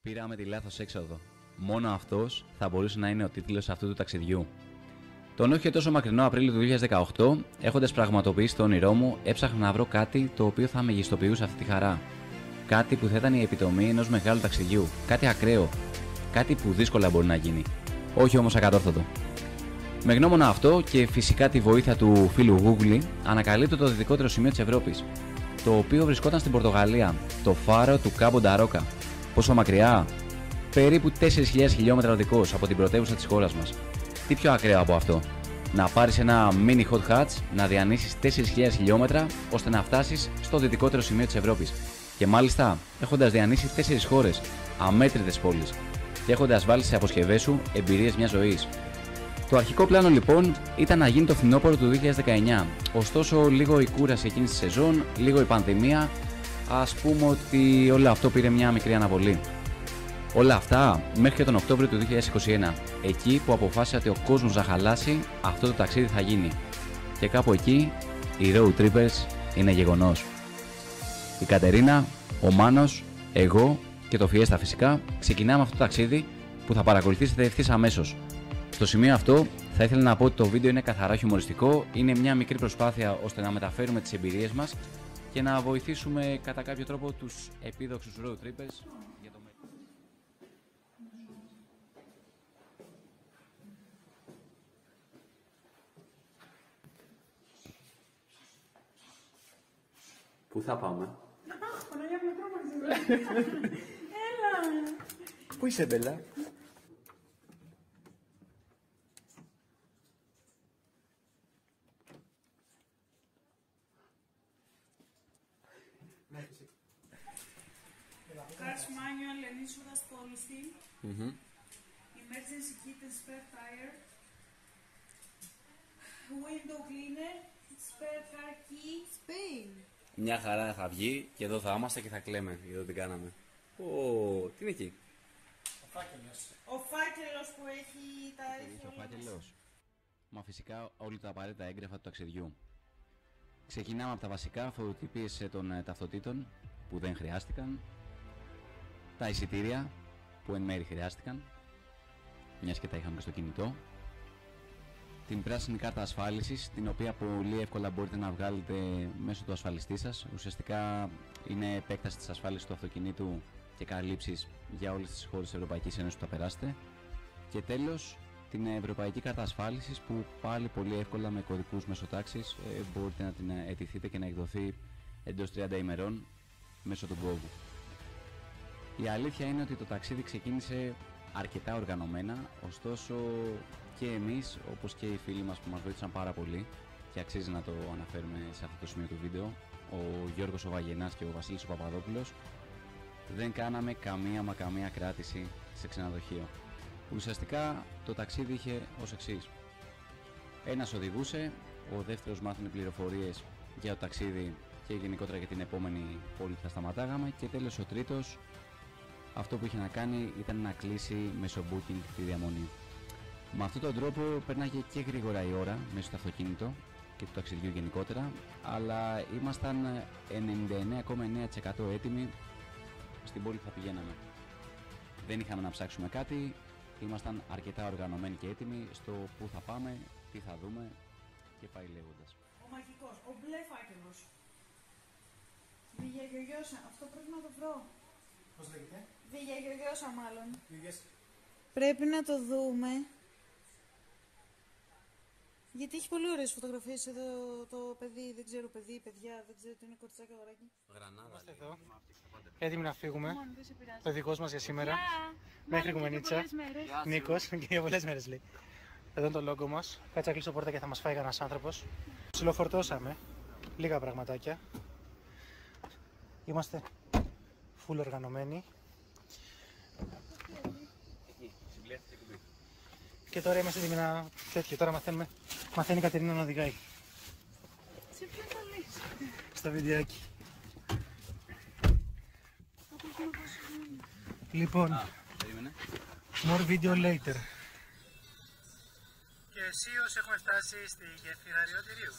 Πήραμε τη λάθος έξοδο. Μόνο αυτός θα μπορούσε να είναι ο τίτλος αυτού του ταξιδιού. Τον όχι τόσο μακρινό Απρίλιο του 2018, έχοντας πραγματοποιήσει το όνειρό μου, έψαχνα να βρω κάτι το οποίο θα μεγιστοποιούσε αυτή τη χαρά. Κάτι που θα ήταν η επιτομή ενός μεγάλου ταξιδιού. Κάτι ακραίο. Κάτι που δύσκολα μπορεί να γίνει. Όχι όμως ακατόρθωτο. Με γνώμονα αυτό και φυσικά τη βοήθεια του φίλου Google, ανακαλύπτω το δυτικότερο σημείο της Ευρώπης. Το οποίο βρισκόταν στην Πορτογαλία. Το φάρο του Κάμπο Νταρόκα. Πόσο μακριά? Περίπου 4.000 χιλιόμετρα οδικός από την πρωτεύουσα της χώρας μας. Τι πιο ακραίο από αυτό? Να πάρεις ένα mini hot hatch, να διανύσεις 4.000 χιλιόμετρα ώστε να φτάσεις στο δυτικότερο σημείο της Ευρώπης. Και μάλιστα έχοντας διανύσει 4 χώρες, αμέτρητες πόλεις, και έχοντας βάλει σε αποσκευές σου εμπειρίες μιας ζωής. Το αρχικό πλάνο λοιπόν ήταν να γίνει το φθινόπωρο του 2019. Ωστόσο, λίγο η κούραση εκείνης της σεζόν, λίγο η πανδημία, ας πούμε ότι όλο αυτό πήρε μια μικρή αναβολή. Όλα αυτά μέχρι και τον Οκτώβριο του 2021, εκεί που αποφάσισα ότι ο κόσμος να χαλάσει, αυτό το ταξίδι θα γίνει. Και κάπου εκεί οι road trippers είναι γεγονός. Η Κατερίνα, ο Μάνος, εγώ και το Fiesta φυσικά ξεκινάμε αυτό το ταξίδι που θα παρακολουθήσετε ευθύς αμέσως. Στο σημείο αυτό θα ήθελα να πω ότι το βίντεο είναι καθαρά χιουμοριστικό, είναι μια μικρή προσπάθεια ώστε να μεταφέρουμε τις εμπειρίες μας και να βοηθήσουμε κατά κάποιο τρόπο τους επίδοξους road trippers για το μέλλον. Πού θα πάμε? Παναγιά μου, τρόμαξες. Έλα. Πού είσαι, Μπέλα? Cars manual and insurance policy. Emergency kit and spare tire. Window cleaner. Spare car key. Spain. Μια χαρά θα βγει και εδώ θα είμαστε και θα κλαίμε για το τι κάναμε. Τι είναι εκεί? Ο φάκελος που έχει τα Έχει ο φάκελος. Μα φυσικά όλοι τα απαραίτητα έγγραφα του ταξιδιού. Ξεκινάμε από τα βασικά, φωτοτυπίες των ταυτοτήτων που δεν χρειάστηκαν. Τα εισιτήρια που εν μέρει χρειάστηκαν, μιας και τα είχαμε και στο κινητό. Την πράσινη κάρτα ασφάλισης, την οποία πολύ εύκολα μπορείτε να βγάλετε μέσω του ασφαλιστή σας. Ουσιαστικά είναι επέκταση της ασφάλισης του αυτοκινήτου και καλύψεις για όλες τις χώρες της Ευρωπαϊκής Ένωσης που θα περάσετε. Και τέλος, την Ευρωπαϊκή Κάρτα Ασφάλισης που πάλι πολύ εύκολα με κωδικούς μέσω τάξης μπορείτε να την αιτηθείτε και να εκδοθεί εντός 30 ημερών μέσω του Gov. Η αλήθεια είναι ότι το ταξίδι ξεκίνησε αρκετά οργανωμένα, ωστόσο και εμείς, όπως και οι φίλοι μας που μας βοήθησαν πάρα πολύ και αξίζει να το αναφέρουμε σε αυτό το σημείο του βίντεο, ο Γιώργος ο Βαγενάς και ο Βασίλης ο Παπαδόπουλος, δεν κάναμε καμία κράτηση σε ξενοδοχείο. Ουσιαστικά το ταξίδι είχε ως εξής. Ένας οδηγούσε, ο δεύτερος μάθαινε πληροφορίες για το ταξίδι και γενικότερα για την επόμενη πόλη που θα σταματάγαμε, και τέλος ο τρίτος, αυτό που είχε να κάνει ήταν να κλείσει μέσω booking τη διαμονή. Με αυτόν τον τρόπο πέρναγε και γρήγορα η ώρα μέσα στο αυτοκίνητο και του ταξιδιού γενικότερα, αλλά ήμασταν 99,9% έτοιμοι στην πόλη που θα πηγαίναμε. Δεν είχαμε να ψάξουμε κάτι, ήμασταν αρκετά οργανωμένοι και έτοιμοι στο πού θα πάμε, τι θα δούμε και πάει λέγοντας. Ο μαγικός, ο μπλε φάκελος. Διαγιογιώσα, αυτό πρέπει να το βρω. Πώς λέγεται? Διαγιογιώσα μάλλον. Γιογιές. Πρέπει να το δούμε. Γιατί έχει πολύ ωραίες φωτογραφίες εδώ το παιδί, δεν ξέρω παιδί, παιδιά, δεν ξέρω τι είναι, κοριτσάκι, αγοράκι. Είμαστε εδώ, έτοιμοι να φύγουμε. Το δικό μας για σήμερα. Μέχρι Κουμενίτσα. Νίκος, και για πολλές μέρες λέει. Εδώ είναι το λόγκο μας. Κάτσε να κλείσω πόρτα και θα μας φάει κανένας άνθρωπος. Ψιλοφορτώσαμε λίγα πραγματάκια. Είμαστε full οργανωμένοι. Και τώρα είμαστε έτοιμοι να τέτοιο. Τώρα μαθαίνει η Κατερίνα να οδηγάει. Σε ποιο θα λες? Στο βιντεάκι. Λοιπόν, more video later. Και αισίως έχουμε φτάσει στη γέφυρα Ριωτηρίου.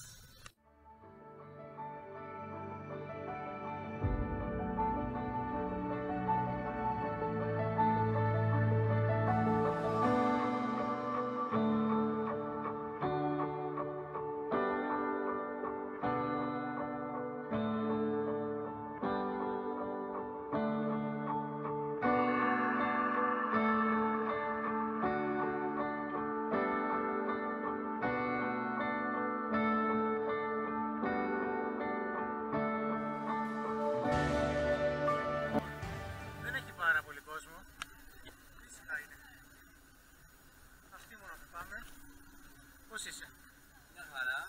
πώς είσαι? Μια χαρά.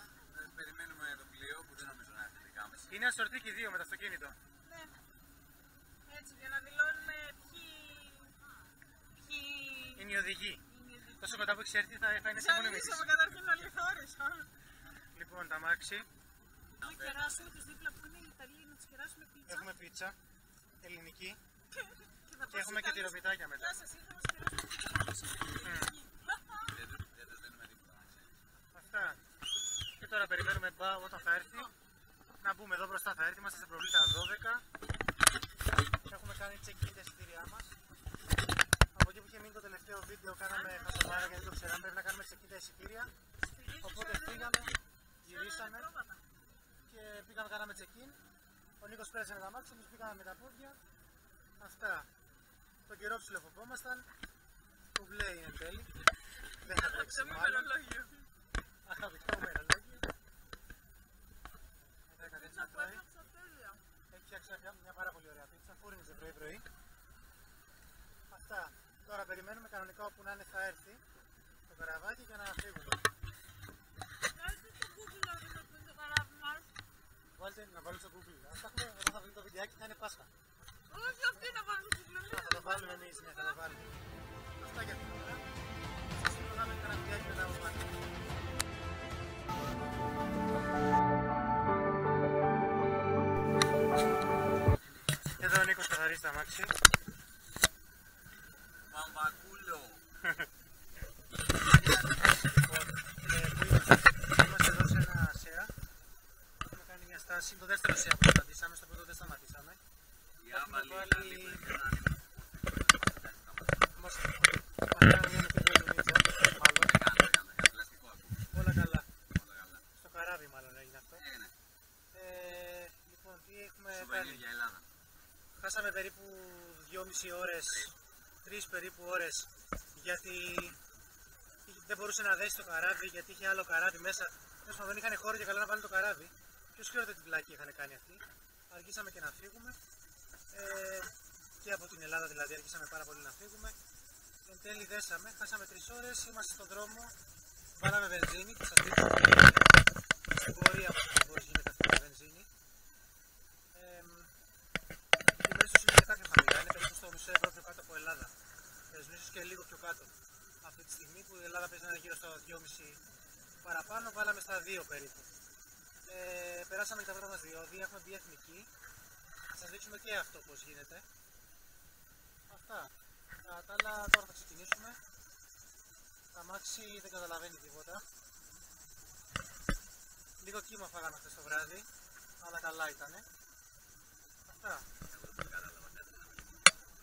Περιμένουμε το πλοίο που δεν νομίζω να έρθει δικά μας. Είναι ασορτή και οι δύο με το αυτοκίνητο. Ναι. Έτσι, για να δηλώνουμε ποιοι Είναι οι οδηγοί. Τόσο μετά που έχεις έρθει θα είναι σε μόνη Ζαλίσαμε καταρχήν όλοι χώρες. Λοιπόν, τα μάξι. Να κεράσουμε τους δίπλα που είναι οι Ιταλοί, να τους κεράσουμε πίτσα. Έχουμε πίτσα, ελληνική. Και έχουμε και τυροπιτάκια μετά. Γεια σας, ήρθα να σας κεράσουμε πίτσα. Αυτά. Και τώρα περιμένουμε όταν θα έρθει. Να μπούμε εδώ μπροστά, θα έρθει. Είμαστε στην προβλήτα 12. Έχουμε κάνει check-in τα εισιτήριά μας. Από εκεί που είχε μείνει το τελευταίο βίντεο, κάναμε χασομάρα γιατί δεν το ξέραμε. Πρέπει να κάνουμε check-in τα εισιτήρια. Οπότε φύγαμε, γυρίσαμε και πήγαμε, κάναμε check-in. Ο Νίκος πέρασε με τα μάτια, εμείς πήγαμε με τα πόδια. Αυτά. Τον καιρό ψιλοφοβόμασταν. Κουμπλέ είναι εν τέλει. Δεν θα τρέξει μάλλον. Αγαπητό μερολόγιο. Έχει φτιάξει μια πάρα πολύ ωραία πίτσα. Φούρνιζε πρωί-πρωί. Αυτά. Τώρα περιμένουμε κανονικά όπου να είναι θα έρθει το καραβάκι για να φύγουμε. Βάλτε να βάλω στο Google. Αυτά έχουμε, όταν θα βγει το βιντεάκι θα είναι Πάσχα. Όχι αυτή να βάλουμε στο Google. Θα το βάλουμε εμείς, ναι, θα το βάλουμε. Αυτά για την ώρα. Σας είπαμε κανένα βιντεάκι μετά από μάτια. Εδώ ο Νίκος καθαρίζει τα μάξι. Μαμπακούλο. Είμαστε εδώ σε ένα ΣΕΑ. Έχουμε κάνει μια στάση. Το δεύτερο ΣΕΑ που σταματήσαμε. Στο πρώτο δεν σταματήσαμε. Έχουμε βάλει... Όλα καλά. Στο καράβι μάλλον έγινε αυτό. Λοιπόν, τι έχουμε κάνει. Χάσαμε περίπου 2,5 ώρες, 3 περίπου ώρες, γιατί δεν μπορούσε να δέσει το καράβι, γιατί είχε άλλο καράβι μέσα. Τέλος πάντων, δεν είχαν χώρο για καλά να βάλουν το καράβι. Ποιος ξέρετε τι βλάκια είχαν κάνει αυτοί. Αργήσαμε και να φύγουμε. Και από την Ελλάδα δηλαδή, αργήσαμε πάρα πολύ να φύγουμε. Εν τέλει δέσαμε, χάσαμε 3 ώρες, είμαστε στον δρόμο. Βάλαμε βενζίνη, που σας δείχνω στην πορεία πώς γίνεται αυτή η βενζίνη. Οι τιμές τους είναι αρκετά πιο χαμηλά, είναι περίπου στο μισό ευρώ πιο κάτω από Ελλάδα. Ίσως και λίγο πιο κάτω. Αυτή τη στιγμή που η Ελλάδα παίζει να είναι γύρω στο 2,5 παραπάνω, βάλαμε στα 2 περίπου. Περάσαμε και τα πρώτα μας διόδια, έχουμε μπει εθνική. Θα σας δείξουμε και αυτό πώς γίνεται. Αυτά. Τα άλλα τώρα θα ξεκινήσουμε. Τα μάξι δεν καταλαβαίνει τίποτα. Λίγο κύμα φάγαμε χθες το βράδυ, αλλά καλά ήτανε. Αυτά.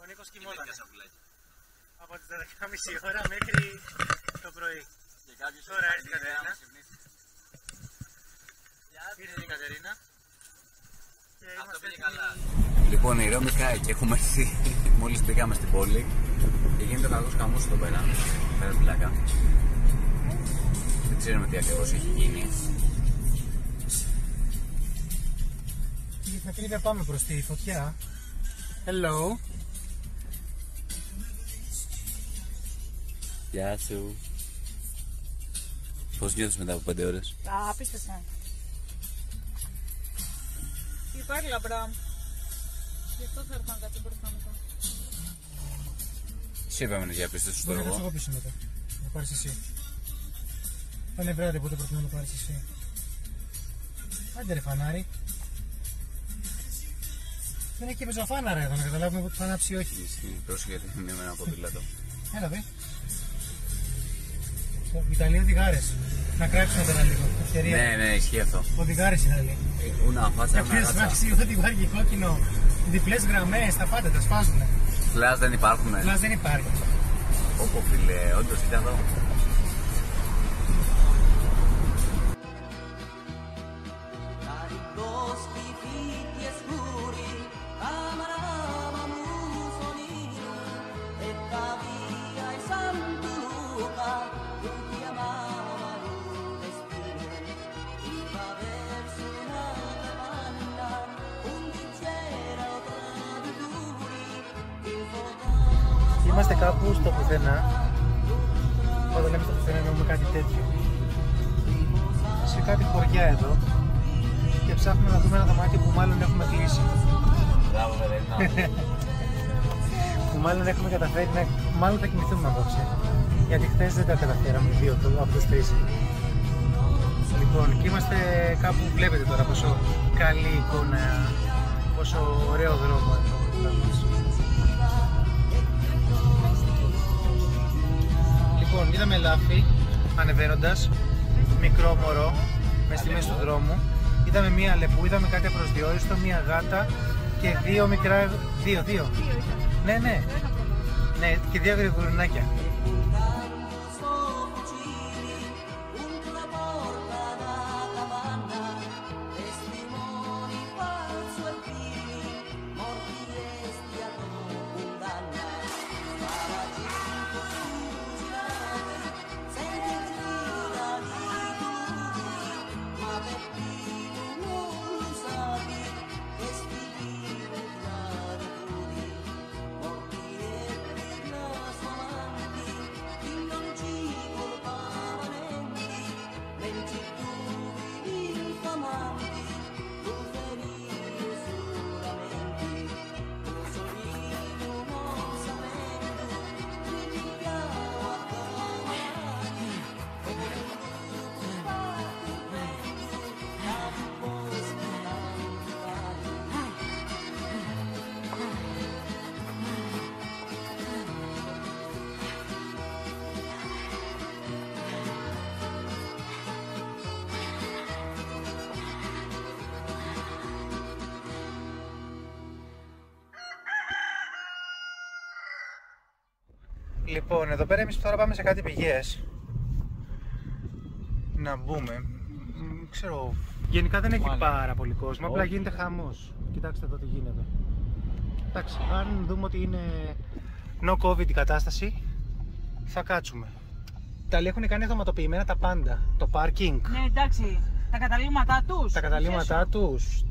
Ο Νίκος κοιμότανε. Από τις 12.30 ώρα μέχρι το πρωί. Τώρα έρθει η Κατερίνα. Ήρθε η Κατερίνα. Και είμαστε καλά. Λοιπόν, η Ρώμη κάει και έχουμε έρθει μόλις πήγαμε στην πόλη και γίνεται ο κακός χαμός εδώ πέρα. Πέρα πλάκα. Δεν ξέρουμε τι ακριβώς έχει γίνει. Και την ακρίβεια πάμε προς τη φωτιά. Hello. Γεια σου. Πώς νιώθεις μετά από 5 ώρες? Απίστευτα. Υπάρχει λαμπρά. Γι' αυτό θα έρθαν κάτι μπροστά μετά. Σε είπαμε να διαπιστώσεις το εγώ. εγώ. Εγώ πίσω μετά. Να πάρεις εσύ. Θα είναι βράδυ, οπότε προτιμώ να πάρεις εσύ. Άντε ρε φανάρι. Δεν έχει και πεζοφάναρα εδώ, να καταλάβουμε πότε θα ανάψει ή όχι. Πρόσεχε γιατί είναι με ένα ποδήλατο. Έλα δε. Ιταλοί οδηγάρες. Να κράξουμε τώρα λίγο. Ευκαιρία. Ναι, ισχύει αυτό. Οδηγάρες είναι Ιταλοί. Ούνα φάτσα, ούνα Κάποιες βάξεις ότι υπάρχει κόκκινο, διπλές γραμμές, τα πάντα τα σφάζουνε. Φλάς δεν υπάρχουνε. Φλάς δεν υπάρχει. Όπο φίλε, όντως ήταν εδώ. Είμαστε κάπου στο πουθενά. Όταν λέμε στο πουθενά εννοούμε κάτι τέτοιο. σε κάτι χωριά εδώ και ψάχνουμε να δούμε ένα δωμάτιο που μάλλον έχουμε κλείσει. Μπράβο, Βερένα. Που μάλλον έχουμε καταφέρει να... Μάλλον θα κοιμηθούμε απόψε. Γιατί χθες δεν τα καταφέραμε δύο από τους τρεις. Λοιπόν, και είμαστε κάπου που βλέπετε τώρα πόσο καλή εικόνα, πόσο ωραίο δρόμο εδώ. Λοιπόν, είδαμε λάφι ανεβαίνοντας, μικρό μωρό μες στη μέση του δρόμου. Είδαμε μία λεπού, είδαμε κάτι απροσδιόριστο, μία γάτα και δύο μικρά. Δύο. Ναι, και δύο γρηγορινάκια. Λοιπόν, εδώ πέρα εμείς τώρα πάμε σε κάτι πηγές. Να μπούμε. Ξέρω, γενικά δεν έχει πάρα πολύ κόσμο, απλά γίνεται χαμός. Κοιτάξτε εδώ τι γίνεται. Εντάξει, αν δούμε ότι είναι no COVID η κατάσταση, θα κάτσουμε. Τα έχουν κάνει αυτοματοποιημένα τα πάντα. Το parking. Ναι, εντάξει. Τα καταλήμματά τους. Τα καταλήμματά τους.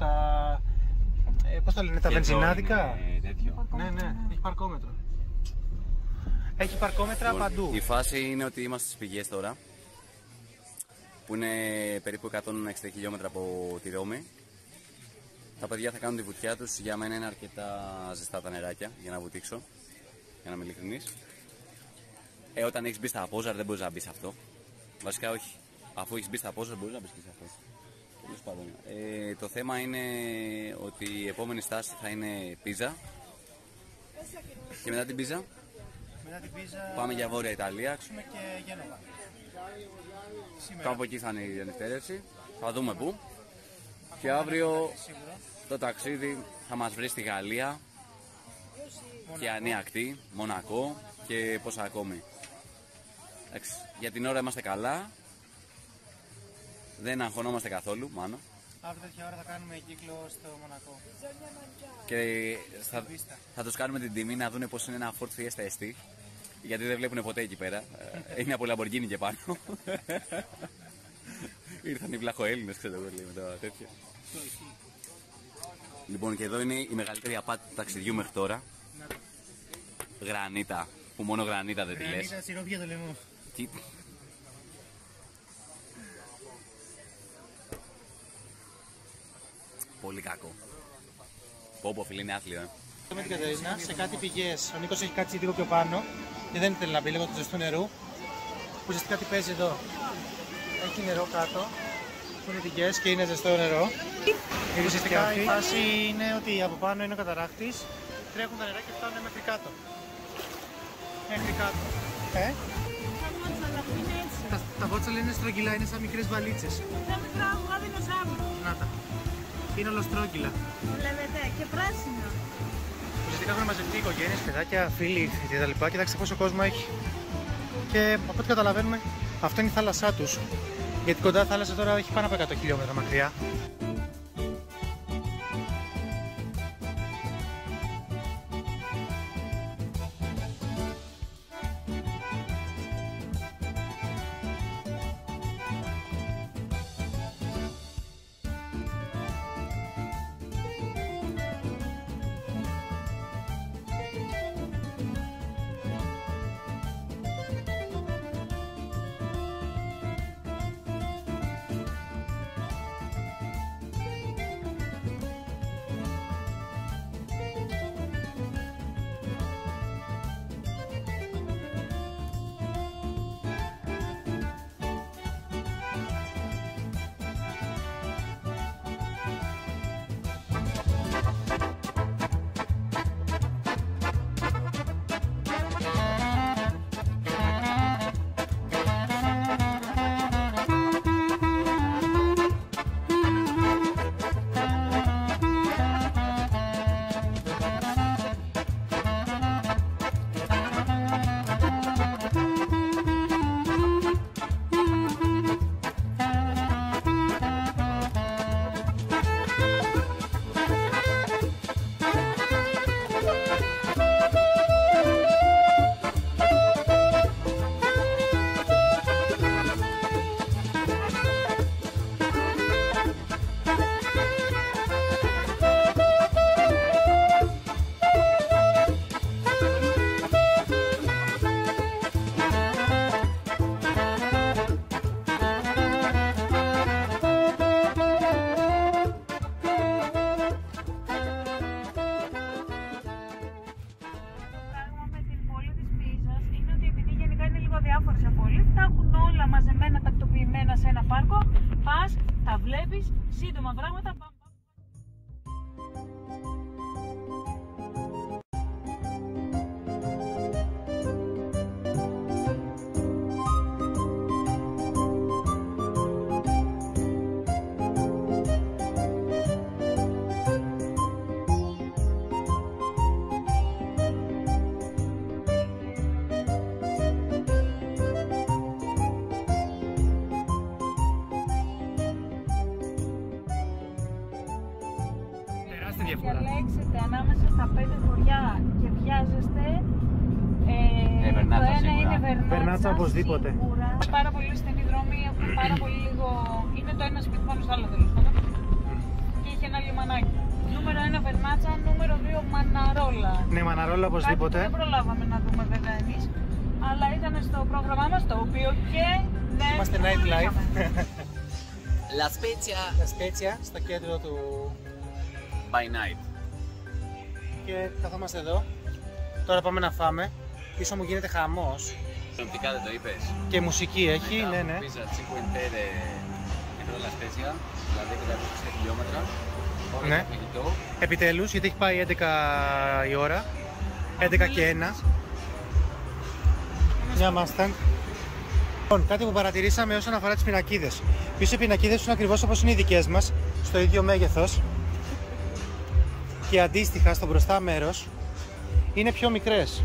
Πώς τα λένε, τα βενζινάδικα. Ναι, έχει παρκόμετρο. Έχει παρκόμετρα παντού. Η φάση είναι ότι είμαστε στις πηγές τώρα, που είναι περίπου 160 χιλιόμετρα από τη Ρώμη. Τα παιδιά θα κάνουν τη βουτιά τους. Για μένα είναι αρκετά ζεστά τα νεράκια για να βουτήξω, για να είμαι ειλικρινής. Όταν έχεις μπει στα απόζαρ δεν μπορείς να μπει σε αυτό. Βασικά όχι. Αφού έχεις μπει στα απόζαρ μπορείς να μπει και σε αυτό. Τέλος πάντων. Το θέμα είναι ότι η επόμενη στάση θα είναι Πίζα. Και μετά την Πίζα πάμε για Βόρεια Ιταλία. Και Γένοβα. Κάπου από εκεί θα είναι η ανοιχτέρευση. Θα δούμε πού. Και αύριο το ταξίδι θα μας βρει στη Γαλλία, Κιανή Ακτή, Μονακό και πόσα ακόμη. Για την ώρα είμαστε καλά. Δεν αγχωνόμαστε καθόλου, μάλλον. Αύριο τέτοια ώρα θα κάνουμε κύκλο στο Μονακό. Και θα τους κάνουμε την τιμή να δουν πώς είναι ένα Ford Fiesta ST. Γιατί δεν βλέπουν ποτέ εκεί πέρα. Είναι από Lamborghini και πάνω. Ήρθαν οι βλαχοέλληνες, ξέρω εγώ, με τα τέτοια. Λοιπόν, και εδώ είναι η μεγαλύτερη απάτη του ταξιδιού μέχρι τώρα. Γρανίτα, που μόνο γρανίτα δεν τη λες. Γρανίτα, σιρόπια το λαιμό. Πολύ κακό. Πω, φίλε, είναι άθλιο. Με την Κατερίνα σε κάτι πηγές. Ο Νίκος έχει κάτσει λίγο πιο πάνω και δεν ήθελε να μπει λίγο του ζεστού νερού. Που ουσιαστικά τι παίζει εδώ. Έχει νερό κάτω, που είναι πηγές και είναι ζεστό νερό. Ουσιαστικά η φάση είναι ότι από πάνω είναι ο καταράχτης, τρέχουν τα νερά και φτάνουν μέχρι κάτω. Μέχρι κάτω. Τα βότσαλα είναι στρογγυλά, είναι σαν μικρές βαλίτσες. Τα μικρά αυγά δεινοσαύρου. Να τα. Είναι ολοστρόγγυλα. Βλέπετε, και πράσινα. Ουσιαστικά έχουν μαζευτεί οικογένειες, παιδάκια, φίλοι κτλ. Κοιτάξτε πόσο κόσμο έχει. Και από ό,τι καταλαβαίνουμε, αυτό είναι η θάλασσά τους. Γιατί κοντά θάλασσα τώρα έχει πάνω από 100 χιλιόμετρα μακριά. πόλη. Τα έχουν όλα μαζεμένα, τακτοποιημένα σε ένα πάρκο. Πας, τα βλέπεις, σύντομα πράγματα. Διαλέξετε ανάμεσα στα 5 χωριά και βιάζεστε. Βερνάτσα, το ένα σίγουρα. είναι Βερνάτσα οπωσδήποτε. Σίγουρα. Πάρα πολύ στενή δρόμη, έχουν πάρα πολύ λίγο. Είναι το ένα σπίτι πάνω στο άλλο τέλος πάντων. Και είχε ένα λιμανάκι. Νούμερο 1 Βερνάτσα, νούμερο 2 Μαναρόλα. Ναι, Μαναρόλα οπωσδήποτε. Δεν προλάβαμε να δούμε βέβαια εμείς, αλλά ήταν στο πρόγραμμά μας το οποίο και δεν. Είμαστε nightlife. La Spezia La Spezia, στο κέντρο του. by night. Και καθόμαστε εδώ. Τώρα πάμε να φάμε. Πίσω μου γίνεται χαμός. Συνοπτικά δεν το είπες. Και μουσική έχει, ναι, ναι. Πίζα Cinquentere εδώ La Spezia, δηλαδή 560 χιλιόμετρα. Ώρα Ναι. για φαγητό. Επιτέλους, γιατί έχει πάει 11 η ώρα. 11 και 1. Μια Mustang. Λοιπόν, κάτι που παρατηρήσαμε όσον αφορά τις πινακίδες. Πίσω οι πινακίδες είναι ακριβώς όπως είναι οι δικές μας, στο ίδιο μέγεθος. Και αντίστοιχα στο μπροστά μέρος είναι πιο μικρές.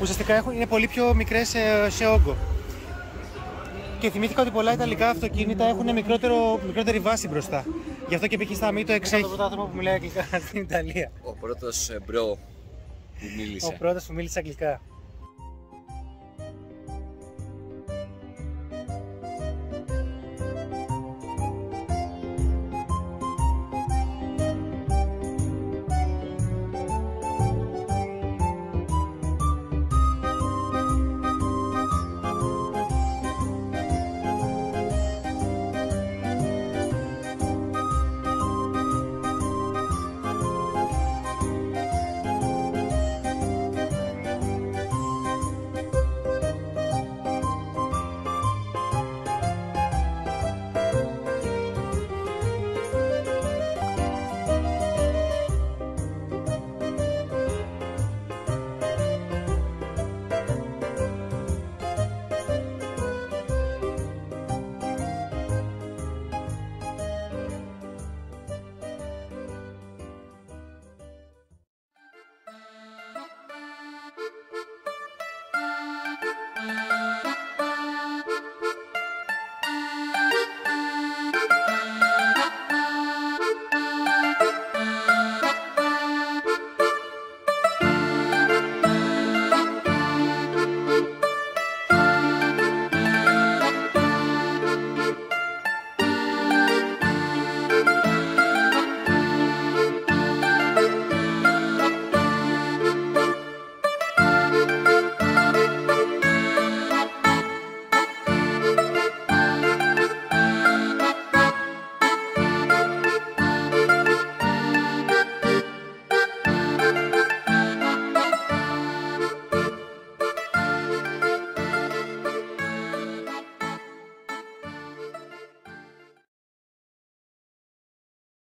Ουσιαστικά είναι πολύ πιο μικρές σε όγκο. Και θυμήθηκα ότι πολλά ιταλικά αυτοκίνητα έχουν μικρότερη βάση μπροστά. Γι' αυτό και πήγε στα μη το εξέχει. Είναι το πρώτο άτομο που μιλάει αγγλικά στην Ιταλία. Ο πρώτος μπρο που μίλησε. Ο πρώτος που μίλησε αγγλικά.